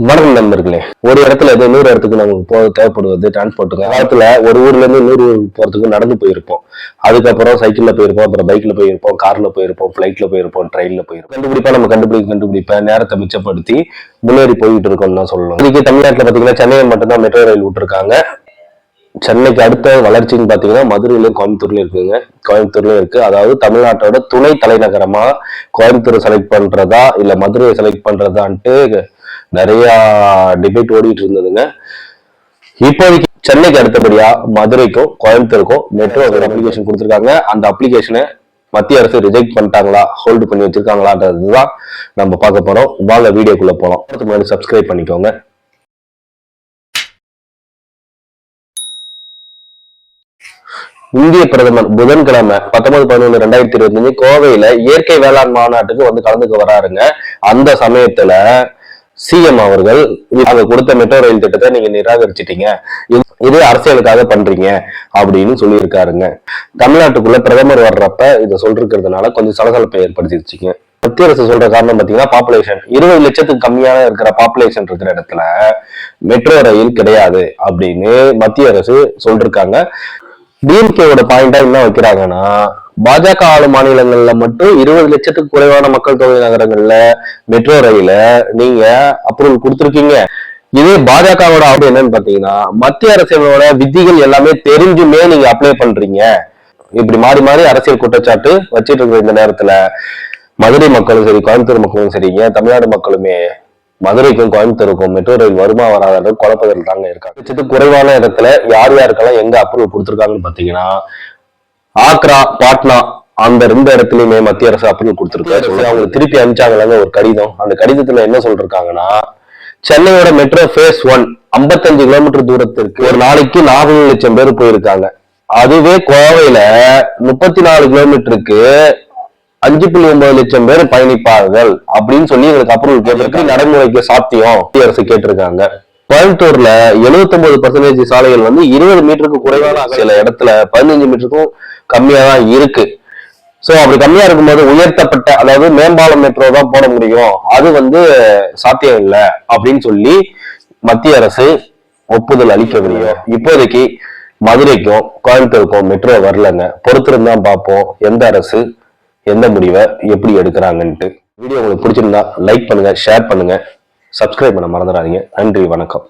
வணக்கம் நண்பர்களே. ஒரு இடத்துல இருந்து இன்னொரு இடத்துக்கு நமக்கு போக தேவைப்படுவது டிரான்ஸ்போர்ட்டுங்க. காலத்துல ஒரு ஊர்ல இருந்து இன்னொரு ஊருக்கு போறதுக்கு நடந்து போயிருப்போம். அதுக்கப்புறம் சைக்கிள்ல போயிருப்போம், அப்புறம் பைக்ல போயிருப்போம், கார்ல போயிருப்போம், பிளைட்ல போயிருப்போம், ட்ரெயின்ல போயிருப்போம். கண்டுபிடிப்பா நம்ம கண்டுபிடிப்ப நேரத்தை மிச்சப்படுத்தி முன்னேறி போயிட்டு இருக்கோம்னு தான் சொல்லணும். இன்னைக்கு தமிழ்நாட்டுல பாத்தீங்கன்னா சென்னையில் மட்டும்தான் மெட்ரோ ரயில் விட்டுருக்காங்க. சென்னைக்கு அடுத்த வளர்ச்சின்னு பாத்தீங்கன்னா மதுரையிலும் கோயம்புத்தூர்லயும் இருக்குங்க. கோயம்புத்தூர்லயும் இருக்கு. அதாவது தமிழ்நாட்டோட துணை தலைநகரமா கோயம்புத்தூர் செலக்ட் பண்றதா இல்ல மதுரையை செலக்ட் பண்றதான்ட்டு நிறைய டிபேட் ஓடிட்டு இருந்ததுங்க. இப்போதைக்கு சென்னைக்கு அடுத்தபடியா மதுரைக்கும் கோயம்புத்தூருக்கும் மெட்ரோ அப்ளிகேஷன் கொடுத்துருக்காங்க. அந்த அப்ளிகேஷனை மத்திய அரசு ரிஜெக்ட் பண்ணிட்டாங்களா, ஹோல்டு பண்ணி வச்சிருக்காங்களான்றதுதான் நம்ம பார்க்க போறோம். வாங்க வீடியோக்குள்ள போலாம். அதுக்கு முன்னாடி சப்ஸ்கிரைப் பண்ணிக்கோங்க. இந்திய பிரதமர் புதன்கிழமை 19/11/2025 கோவையில இயற்கை வேளாண் மாநாட்டுக்கு வந்து கலந்துக்க வராருங்க. அந்த சமயத்துல சிஎம் அவர்கள் அவங்க கொடுத்த மெட்ரோ ரயில் திட்டத்தை நீங்க நிராகரிச்சிட்டீங்க, இது அரசியலுக்காக பண்றீங்க அப்படின்னு சொல்லியிருக்காருங்க. தமிழ்நாட்டுக்குள்ள பிரதமர் வர்றப்ப இதை சொல்றதுனால கொஞ்சம் சலசலப்பை ஏற்படுத்திடுச்சுங்க. மத்திய அரசு சொல்ற காரணம் பாத்தீங்கன்னா பாப்புலேஷன் 20 லட்சத்துக்கு கம்மியான இருக்கிற பாப்புலேஷன் இருக்கிற இடத்துல மெட்ரோ ரயில் கிடையாது அப்படின்னு மத்திய அரசு சொல்லிருக்காங்க. டிஎம்கேவோட பாயிண்டா என்ன வைக்கிறாங்கன்னா, பாஜக ஆளும் மாநிலங்கள்ல மட்டும் 20 லட்சத்துக்கு குறைவான மக்கள் தொகை நகரங்கள்ல மெட்ரோ ரயில நீங்க அப்ரூவல் கொடுத்துருக்கீங்க. இதே பாஜகவோட ஆர்டர் என்னன்னு பாத்தீங்கன்னா, மத்திய அரசியலோட விதிகள் எல்லாமே தெரிஞ்சுமே நீங்க அப்ளை பண்றீங்க. இப்படி மாறி மாறி அரசியல் குற்றச்சாட்டு வச்சிட்டு இருக்கிற இந்த நேரத்துல மதுரை மக்களும் சரி, கோயம்புத்தூர் மக்களும் சரிங்க, தமிழ்நாடு மக்களுமே மதுரைக்கும் கோயம்புத்தூருக்கும் மெட்ரோ ரயில் வருமா வராத குழப்பத்தில் தாங்க இருக்காங்க. குறைவான இடத்துல யார் யாருக்கெல்லாம் எங்க அப்ரூவல் கொடுத்துருக்காங்கன்னு பாத்தீங்கன்னா, ஆக்ரா, பாட்னா அந்த 2 இடத்துலயுமே மத்திய அரசு அப்ரூவல் கொடுத்துருக்காரு. அவங்க திருப்பி அனுப்பிச்சாங்களாங்க ஒரு கடிதம். அந்த கடிதத்துல என்ன சொல்றாங்கன்னா, சென்னையோட மெட்ரோ ஃபேஸ் 1 55 கிலோமீட்டர் தூரத்திற்கு ஒரு நாளைக்கு 4 லட்சம் பேர் போயிருக்காங்க. அதுவே கோவையில 34 கிலோமீட்டருக்கு 5.9 லட்சம் பேர் பயணிப்பார்கள் அப்படின்னு சொல்லி எங்களுக்கு அப்ரூவல் கேட்டிருக்கு. நடைமுறைக்கு சாத்தியம் மத்திய அரசு கேட்டிருக்காங்க. கோயம்புத்தூர்ல 79% சாலைகள் 20 மீட்டருக்கு குறைவான, சில இடத்துல 15 மீட்டருக்கும் கம்மியா தான் இருக்கு. சோ அப்படி கம்மியா இருக்கும்போது உயர்த்தப்பட்ட, அதாவது மேம்பாலம் மெட்ரோ தான் போட முடியும், அது சாத்தியம் இல்லை அப்படின்னு சொல்லி மத்திய அரசு ஒப்புதல் அளிக்கவில்லை. இப்போதைக்கு மதுரைக்கும் கோயம்புத்தூருக்கும் மெட்ரோ வரலங்க. பொறுத்திருந்தான் பார்ப்போம் எந்த அரசு எந்த முடிவை எப்படி எடுக்கிறாங்கன்ட்டு. வீடியோ உங்களுக்கு பிடிச்சிருந்தா லைக் பண்ணுங்க, ஷேர் பண்ணுங்க, சப்ஸ்கிரைப் பண்ண மறந்துடாதீங்க. நன்றி, வணக்கம்.